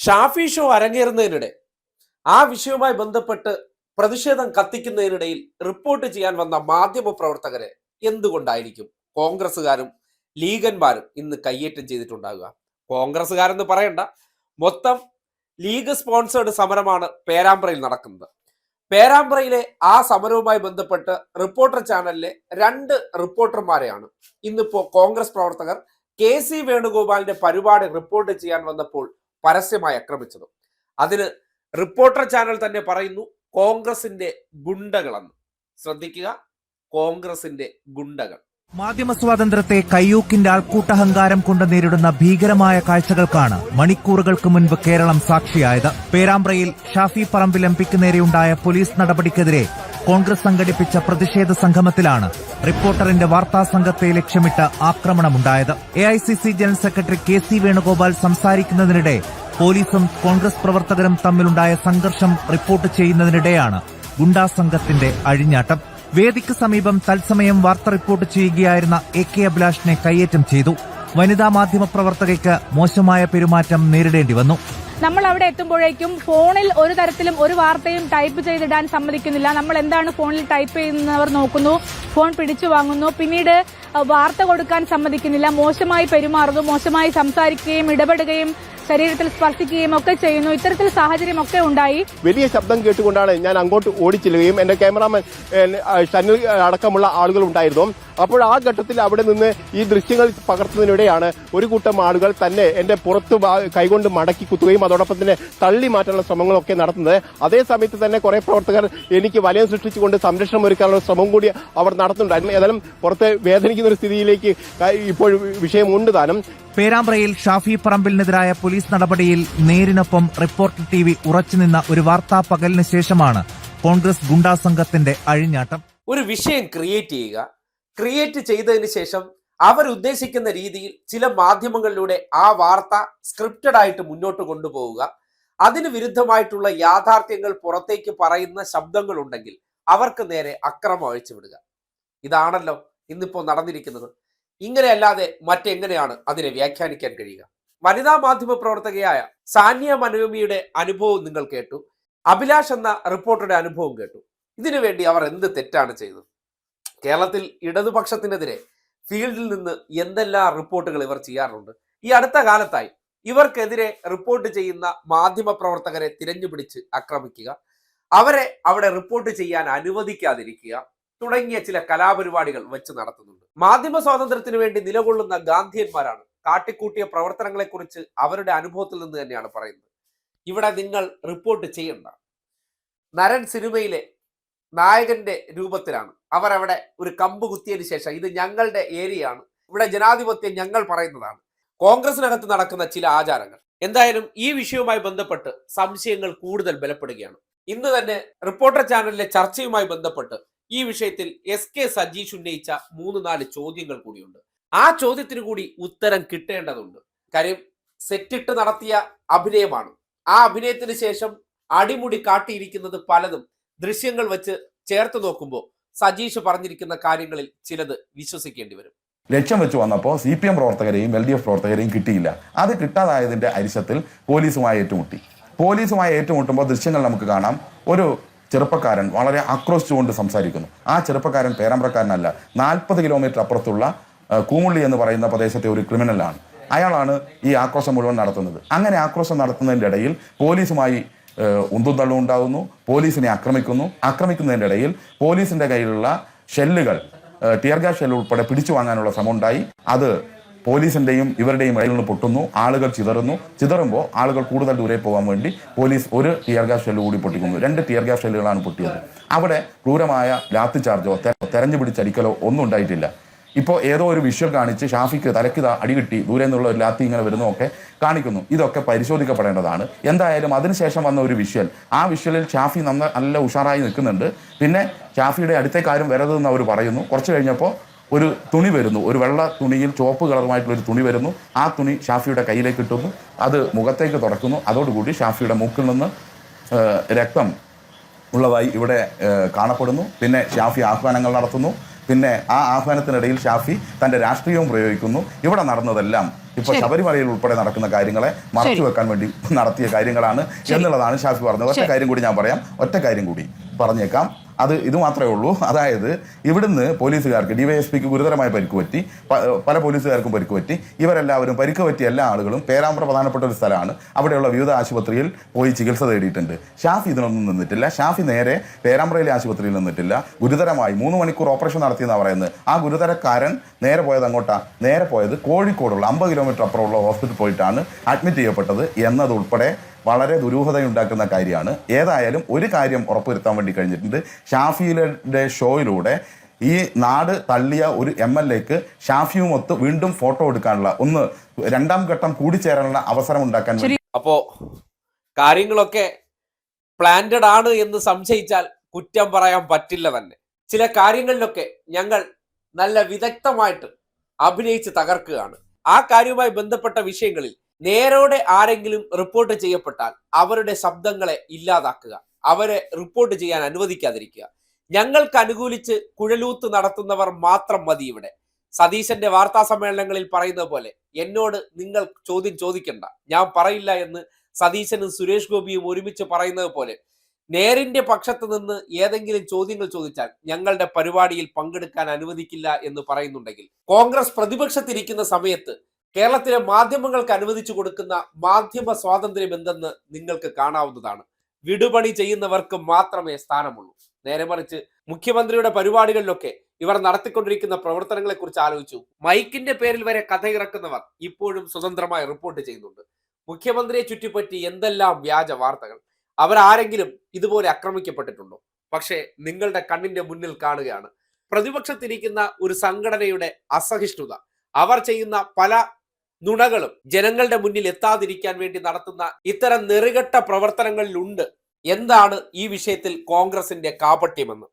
Shafi show അരങ്ങേറുന്നതിനിടെ ആ വിഷയവുമായി ബന്ധപ്പെട്ട് പ്രതിഷേധം കത്തിക്കുന്നതിനിടയിൽ റിപ്പോർട്ട് ചെയ്യാൻ വന്ന മാധ്യമ പ്രവർത്തകരെ എന്തുകൊണ്ടായിരിക്കും കോൺഗ്രസ്സുകാരും ലീഗന്മാരും ഇന്ന് കയ്യേറ്റം ചെയ്തിട്ടുണ്ടാകുക? കോൺഗ്രസ്സുകാരെന്ന് പറയണ്ട, മൊത്തം ലീഗ് സ്പോൺസേഡ് സമരമാണ് പേരാമ്പ്രയിൽ നടക്കുന്നത്. പേരാമ്പ്രയിലെ ആ സമരവുമായി ബന്ധപ്പെട്ട് റിപ്പോർട്ടർ ചാനലിലെ 2 റിപ്പോർട്ടർമാരെയാണ് ഇന്നിപ്പോ കോൺഗ്രസ് പ്രവർത്തകർ KC വേണുഗോപാലിന്റെ പരിപാടി റിപ്പോർട്ട് ചെയ്യാൻ വന്നപ്പോൾ പരസ്യമായി ആക്രമിച്ചത്. അതിന് റിപ്പോർട്ടർ ചാനൽ തന്നെ പറയുന്നു കോൺഗ്രസിന്റെ ഗുണ്ടകളെന്ന്. ശ്രദ്ധിക്കുക, കോൺഗ്രസിന്റെ ഗുണ്ടകൾ. മാധ്യമ സ്വാതന്ത്ര്യത്തെ കയ്യൂക്കിന്റെ ആൾക്കൂട്ടഹങ്കാരം കൊണ്ട് നേരിടുന്ന ഭീകരമായ കാഴ്ചകൾക്കാണ് മണിക്കൂറുകൾക്ക് മുൻപ് കേരളം സാക്ഷിയായത്. പേരാമ്പ്രയിൽ ഷാഫി പറമ്പിൽ എംപിക്ക് നേരെയുണ്ടായ പോലീസ് നടപടിക്കെതിരെ കോൺഗ്രസ് സംഘടിപ്പിച്ച പ്രതിഷേധ സംഗമത്തിലാണ് റിപ്പോർട്ടറിന്റെ വാർത്താ സംഘത്തെ ലക്ഷ്യമിട്ട് ആക്രമണമുണ്ടായത്. AICC general secretary KC Venugopal സംസാരിക്കുന്നതിനിടെ പോലീസും കോൺഗ്രസ് പ്രവർത്തകരും തമ്മിലുണ്ടായ സംഘർഷം റിപ്പോർട്ട് ചെയ്യുന്നതിനിടെയാണ് ഗുണ്ടാ സംഘത്തിന്റെ അഴിഞ്ഞാട്ടം. വേദിക്ക് സമീപം തത്സമയം വാർത്ത റിപ്പോർട്ട് ചെയ്യുകയായിരുന്ന AK അഭിലാഷിനെ കയ്യേറ്റം ചെയ്തു. വനിതാ മാധ്യമ പ്രവർത്തകയ്ക്ക് മോശമായ പെരുമാറ്റം നേരിടേണ്ടി വന്നു. നമ്മൾ അവിടെ എത്തുമ്പോഴേക്കും ഫോണിൽ ഒരു തരത്തിലും ഒരു വാർത്തയും ടൈപ്പ് ചെയ്തിടാൻ സമ്മതിക്കുന്നില്ല. നമ്മൾ എന്താണ് ഫോണിൽ ടൈപ്പ് ചെയ്യുന്നവർ നോക്കുന്നു, ഫോൺ പിടിച്ചു വാങ്ങുന്നു. പിന്നീട് വാർത്ത കൊടുക്കാൻ സമ്മതിക്കുന്നില്ല, മോശമായി പെരുമാറുന്നു, മോശമായി സംസാരിക്കുകയും ഇടപെടുകയും ശരീരത്തിൽ സ്പർശിക്കുകയും ഒക്കെ ചെയ്യുന്നു. ഇത്തരത്തിൽ സാഹചര്യമൊക്കെ ഉണ്ടായി. വലിയ ശബ്ദം കേട്ടുകൊണ്ടാണ് ഞാൻ അങ്ങോട്ട് ഓടിച്ചെല്ലുകയും എന്റെ ക്യാമറാമാൻ ഷനിൽ അടക്കമുള്ള ആളുകൾ ഉണ്ടായിരുന്നു. അപ്പോൾ ആ ഘട്ടത്തിൽ അവിടെ നിന്ന് ഈ ദൃശ്യങ്ങൾ പകർത്തുന്നതിനിടെയാണ് ഒരു കൂട്ടം ആളുകൾ തന്നെ എന്റെ പുറത്ത് കൈകൊണ്ട് മടക്കി കുത്തുകയും അതോടൊപ്പം തന്നെ തള്ളി മാറ്റാനുള്ള ശ്രമങ്ങളൊക്കെ നടത്തുന്നത്. അതേ സമയത്ത് തന്നെ കുറെ പ്രവർത്തകർ എനിക്ക് വലയം സൃഷ്ടിച്ചുകൊണ്ട് സംരക്ഷണം ഒരുക്കാനുള്ള ശ്രമം കൂടി അവർ നടത്തുന്നുണ്ടായിരുന്നു. ഏതായാലും പുറത്ത് വേദനിക്കുന്ന ഒരു സ്ഥിതിയിലേക്ക് ഇപ്പോൾ വിഷയമുണ്ട് താനും. പേരാമ്പ്രയിൽ ഷാഫി പറമ്പിലിനെതിരായ പോലീസ് നടപടിയിൽ നേരിനൊപ്പം റിപ്പോർട്ടർ TV ഉറച്ചുനിന്ന ഒരു വാർത്താ പകലിന് ശേഷമാണ് കോൺഗ്രസ് ഗുണ്ടാ സംഘത്തിന്റെ അഴിഞ്ഞാട്ടം. ഒരു വിഷയം ക്രിയേറ്റ് ചെയ്തതിന് ശേഷം അവരുദ്ദേശിക്കുന്ന രീതിയിൽ ചില മാധ്യമങ്ങളിലൂടെ ആ വാർത്ത സ്ക്രിപ്റ്റഡ് ആയിട്ട് മുന്നോട്ട് കൊണ്ടുപോവുക, അതിന് വിരുദ്ധമായിട്ടുള്ള യാഥാർത്ഥ്യങ്ങൾ പുറത്തേക്ക് പറയുന്ന ശബ്ദങ്ങൾ ഉണ്ടെങ്കിൽ അവർക്ക് നേരെ അക്രമം അഴിച്ചുവിടുക. ഇതാണല്ലോ ഇന്നിപ്പോ നടന്നിരിക്കുന്നത്. ഇങ്ങനെയല്ലാതെ മറ്റെങ്ങനെയാണ് അതിനെ വ്യാഖ്യാനിക്കാൻ കഴിയുക? വനിതാ മാധ്യമ പ്രവർത്തകയായ സാനിയ മനോമിയുടെ അനുഭവം നിങ്ങൾ കേട്ടു, അഭിലാഷ് എന്ന റിപ്പോർട്ടറുടെ അനുഭവം കേട്ടു. ഇതിനുവേണ്ടി അവർ എന്ത് തെറ്റാണ് ചെയ്തത്? കേരളത്തിൽ ഇടതുപക്ഷത്തിനെതിരെ ഫീൽഡിൽ നിന്ന് എന്തെല്ലാം റിപ്പോർട്ടുകൾ ഇവർ ചെയ്യാറുണ്ട്. ഈ അടുത്ത കാലത്തായി ഇവർക്കെതിരെ റിപ്പോർട്ട് ചെയ്യുന്ന മാധ്യമ പ്രവർത്തകരെ തിരഞ്ഞുപിടിച്ച് ആക്രമിക്കുക, അവരെ അവിടെ റിപ്പോർട്ട് ചെയ്യാൻ അനുവദിക്കാതിരിക്കുക തുടങ്ങിയ ചില കലാപരിപാടികൾ വെച്ച് നടത്തുന്നുണ്ട്. മാധ്യമ സ്വാതന്ത്ര്യത്തിന് വേണ്ടി നിലകൊള്ളുന്ന ഗാന്ധിയന്മാരാണ് കാട്ടിക്കൂട്ടിയ പ്രവർത്തനങ്ങളെക്കുറിച്ച് അവരുടെ അനുഭവത്തിൽ നിന്ന് തന്നെയാണ് പറയുന്നത്. ഇവിടെ നിങ്ങൾ റിപ്പോർട്ട് ചെയ്യണ്ട. നരൻ സിനിമയിലെ നായകന്റെ രൂപത്തിലാണ് അവരവിടെ ഒരു കമ്പ് കുത്തിയതിനു ശേഷം ഇത് ഞങ്ങളുടെ ഏരിയയാണ്, ഇവിടെ ജനാധിപത്യം ഞങ്ങൾ പറയുന്നതാണ്. കോൺഗ്രസിനകത്ത് നടക്കുന്ന ചില ആചാരങ്ങൾ. എന്തായാലും ഈ വിഷയവുമായി ബന്ധപ്പെട്ട് സംശയങ്ങൾ കൂടുതൽ ബലപ്പെടുകയാണ്. ഇന്ന് തന്നെ റിപ്പോർട്ടർ ചാനലിലെ ചർച്ചയുമായി ബന്ധപ്പെട്ട് ഈ വിഷയത്തിൽ SK സജീഷ് ഉന്നയിച്ച 3-4 ചോദ്യങ്ങൾ കൂടിയുണ്ട്. ആ ചോദ്യത്തിന് കൂടി ഉത്തരം കിട്ടേണ്ടതുണ്ട്. കാര്യം സെറ്റിട്ട് നടത്തിയ അഭിനയമാണ്. ആ അഭിനയത്തിന് ശേഷം അടിമുടി കാട്ടിയിരിക്കുന്നത് പലതും ദൃശ്യങ്ങൾ വെച്ച് ചേർത്ത് നോക്കുമ്പോൾ സജീഷ് പറഞ്ഞിരിക്കുന്ന കാര്യങ്ങളിൽ ചിലത് വിശ്വസിക്കേണ്ടി വരും. ലക്ഷ്യം വെച്ച് വന്നപ്പോൾ CPM പ്രവർത്തകരെയും LDF പ്രവർത്തകരെയും കിട്ടിയില്ല. അത് കിട്ടാതായതിന്റെ അരിശത്തിൽ പോലീസുമായി ഏറ്റുമുട്ടുമ്പോൾ ദൃശ്യങ്ങൾ നമുക്ക് കാണാം. ഒരു ചെറുപ്പക്കാരൻ വളരെ ആക്രോശിച്ചുകൊണ്ട് സംസാരിക്കുന്നു. ആ ചെറുപ്പക്കാരൻ പേരാമ്പ്രക്കാരനല്ല, 40 കിലോമീറ്റർ അപ്പുറത്തുള്ള കൂമുള്ളി എന്ന് പറയുന്ന പ്രദേശത്തെ ഒരു ക്രിമിനലാണ്. അയാളാണ് ഈ ആക്രോശം മുഴുവൻ നടത്തുന്നത്. അങ്ങനെ ആക്രോശം നടത്തുന്നതിൻ്റെ ഇടയിൽ പോലീസുമായി ഉന്തും തള്ളും ഉണ്ടാകുന്നു, പോലീസിനെ ആക്രമിക്കുന്നതിൻ്റെ ഇടയിൽ പോലീസിന്റെ കയ്യിലുള്ള ഷെല്ലുകൾ, ടിയർ ഗ്യാസ് ഷെല്ല് ഉൾപ്പെടെ പിടിച്ചു വാങ്ങാനുള്ള ശ്രമം ഉണ്ടായി. അത് പോലീസിന്റെയും ഇവരുടെയും ഇടയിൽ നിന്ന് പൊട്ടുന്നു, ആളുകൾ ചിതറുമ്പോൾ ആളുകൾ കൂടുതൽ ദൂരെ പോകാൻ വേണ്ടി പോലീസ് ഒരു ടിയർ ഗ്യാസ് ഷെല്ല് കൂടി പൊട്ടിക്കുന്നു. 2 ടിയർ ഗ്യാസ് ഷെല്ലുകളാണ് പൊട്ടിയത്. അവിടെ ക്രൂരമായ ലാത്തി ചാർജോ തെരഞ്ഞു പിടിച്ചടിക്കലോ ഒന്നും ഉണ്ടായിട്ടില്ല. ഇപ്പോൾ ഏതോ ഒരു വിഷ്വൽ കാണിച്ച് ഷാഫിക്ക് തലയ്ക്ക് അടി കിട്ടി, ദൂരെ നിന്നുള്ള ഒരു ലാത്തി ഇങ്ങനെ വരുന്നതൊക്കെ കാണിക്കുന്നു. ഇതൊക്കെ പരിശോധിക്കപ്പെടേണ്ടതാണ്. എന്തായാലും അതിനുശേഷം വന്ന ഒരു വിഷ്വൽ, ആ വിഷ്വലിൽ ഷാഫി നല്ല ഉഷാറായി നിൽക്കുന്നുണ്ട്. പിന്നെ ഷാഫിയുടെ അടുത്തേക്കാരും വരരുതെന്ന് അവർ പറയുന്നു. കുറച്ച് കഴിഞ്ഞപ്പോൾ ഒരു തുണി വരുന്നു, ഒരു വെള്ള തുണിയിൽ ചുവപ്പ് കളറുമായിട്ടുള്ളൊരു തുണി വരുന്നു. ആ തുണി ഷാഫിയുടെ കയ്യിലേക്ക് ഇട്ടുന്നു, അത് മുഖത്തേക്ക് തുടക്കുന്നു. അതോടുകൂടി ഷാഫിയുടെ മൂക്കിൽ നിന്ന് രക്തം ഉള്ളതായി ഇവിടെ കാണപ്പെടുന്നു. പിന്നെ ഷാഫി ആഹ്വാനങ്ങൾ നടത്തുന്നു. പിന്നെ ആ ആഹ്വാനത്തിനിടയിൽ ഷാഫി തൻ്റെ രാഷ്ട്രീയവും പ്രയോഗിക്കുന്നു. ഇവിടെ നടന്നതെല്ലാം ഇപ്പൊ ശബരിമലയിൽ ഉൾപ്പെടെ നടക്കുന്ന കാര്യങ്ങളെ മറച്ചു വെക്കാൻ വേണ്ടി നടത്തിയ കാര്യങ്ങളാണ് എന്നുള്ളതാണ് ഷാഫി പറഞ്ഞത്. ഒറ്റ കാര്യം കൂടി ഞാൻ പറയാം, ഒറ്റ കാര്യം കൂടി പറഞ്ഞേക്കാം. ഇത് മാത്രമേ ഉള്ളൂ. അതായത് ഇവിടുന്ന് പോലീസുകാർക്ക് ഡിവൈഎസ്പിക്ക് ഗുരുതരമായ പരിക്ക് പറ്റി, പല പോലീസുകാർക്കും പരിക്ക് പറ്റി. ഇവരെല്ലാവരും പരിക്ക് പറ്റിയ എല്ലാ ആളുകളും പേരാമ്പ്ര പ്രധാനപ്പെട്ട ഒരു സ്ഥലമാണ്, അവിടെയുള്ള വിവിധ ആശുപത്രിയിൽ പോയി ചികിത്സ തേടിയിട്ടുണ്ട്. ഷാഫി ഇതിനൊന്നും നിന്നിട്ടില്ല. ഷാഫി നേരെ പേരാമ്പ്രയിലെ ആശുപത്രിയിൽ നിന്നിട്ടില്ല. ഗുരുതരമായി 3 മണിക്കൂർ ഓപ്പറേഷൻ നടത്തിയെന്നാണ് പറയുന്നത്. ആ ഗുരുതരക്കാരൻ നേരെ പോയത് അങ്ങോട്ടാ, നേരെ പോയത് കോഴിക്കോടുള്ള 50 കിലോമീറ്റർ അപ്പുറമുള്ള ഹോസ്പിറ്റലിൽ പോയിട്ടാണ് അഡ്മിറ്റ് ചെയ്യപ്പെട്ടത് എന്നതുൾപ്പെടെ വളരെ ദുരൂഹതയുണ്ടാക്കുന്ന കാര്യമാണ്. ഏതായാലും ഒരു കാര്യം ഉറപ്പുവരുത്താൻ വേണ്ടി കഴിഞ്ഞിട്ടുണ്ട്. ഷാഫിയുടെ ഷോയിലൂടെ ഈ നാട് തള്ളിയ ഒരു MLAക്ക് ഷാഫിയുമൊത്ത് വീണ്ടും ഫോട്ടോ എടുക്കാനുള്ള രണ്ടാം ഘട്ടം കൂടിച്ചേരാനുള്ള അവസരം ഉണ്ടാക്കാൻ വേണ്ടി. അപ്പോ കാര്യങ്ങളൊക്കെ പ്ലാന്റഡ് ആണ് എന്ന് സംശയിച്ചാൽ കുറ്റം പറയാൻ പറ്റില്ല തന്നെ. ചില കാര്യങ്ങളിലൊക്കെ ഞങ്ങൾ നല്ല വിദഗ്ധമായിട്ട് അഭിനയിച്ച് തകർക്കുകയാണ്. ആ കാര്യവുമായി ബന്ധപ്പെട്ട വിഷയങ്ങളിൽ നേരോടെ ആരെങ്കിലും റിപ്പോർട്ട് ചെയ്യപ്പെട്ടാൽ അവരുടെ ശബ്ദങ്ങളെ ഇല്ലാതാക്കുക, അവരെ റിപ്പോർട്ട് ചെയ്യാൻ അനുവദിക്കാതിരിക്കുക. ഞങ്ങൾക്ക് അനുകൂലിച്ച് കുഴലൂത്ത് നടത്തുന്നവർ മാത്രം മതി ഇവിടെ. സതീശന്റെ വാർത്താ സമ്മേളനങ്ങളിൽ പറയുന്നത് പോലെ എന്നോട് നിങ്ങൾ ചോദ്യം ചോദിക്കണ്ട, ഞാൻ പറയില്ല എന്ന് സതീശനും സുരേഷ് ഗോപിയും ഒരുമിച്ച് പറയുന്നത് പോലെ നേരിന്റെ പക്ഷത്ത് നിന്ന് ഏതെങ്കിലും ചോദ്യങ്ങൾ ചോദിച്ചാൽ ഞങ്ങളുടെ പരിപാടിയിൽ പങ്കെടുക്കാൻ അനുവദിക്കില്ല എന്ന് പറയുന്നുണ്ടെങ്കിൽ, കോൺഗ്രസ് പ്രതിപക്ഷത്തിരിക്കുന്ന സമയത്ത് കേരളത്തിലെ മാധ്യമങ്ങൾക്ക് അനുവദിച്ചു കൊടുക്കുന്ന മാധ്യമ സ്വാതന്ത്ര്യം എന്തെന്ന് നിങ്ങൾക്ക് കാണാവുന്നതാണ്. വിടുപണി ചെയ്യുന്നവർക്ക് മാത്രമേ സ്ഥാനമുള്ളൂ. നേരെ മറിച്ച് മുഖ്യമന്ത്രിയുടെ പരിപാടികളിലൊക്കെ ഇവർ നടത്തിക്കൊണ്ടിരിക്കുന്ന പ്രവർത്തനങ്ങളെ കുറിച്ച് ആലോചിച്ചു. മൈക്കിന്റെ പേരിൽ വരെ കഥയിറക്കുന്നവർ ഇപ്പോഴും സ്വതന്ത്രമായി റിപ്പോർട്ട് ചെയ്യുന്നുണ്ട്. മുഖ്യമന്ത്രിയെ ചുറ്റിപ്പറ്റി എന്തെല്ലാം വ്യാജ വാർത്തകൾ. അവരാരെങ്കിലും ഇതുപോലെ ആക്രമിക്കപ്പെട്ടിട്ടുണ്ടോ? പക്ഷേ നിങ്ങളുടെ കണ്ണിന്റെ മുന്നിൽ കാണുകയാണ് പ്രതിപക്ഷത്തിരിക്കുന്ന ഒരു സംഘടനയുടെ അസഹിഷ്ണുത. അവർ ചെയ്യുന്ന പല നുണകളും ജനങ്ങളുടെ മുന്നിൽ എത്താതിരിക്കാൻ വേണ്ടി നടത്തുന്ന ഇത്തരം നെറുകെട്ട പ്രവർത്തനങ്ങളിലുണ്ട്. എന്താണ് ഈ വിഷയത്തിൽ കോൺഗ്രസിന്റെ കാപട്യമെന്ന്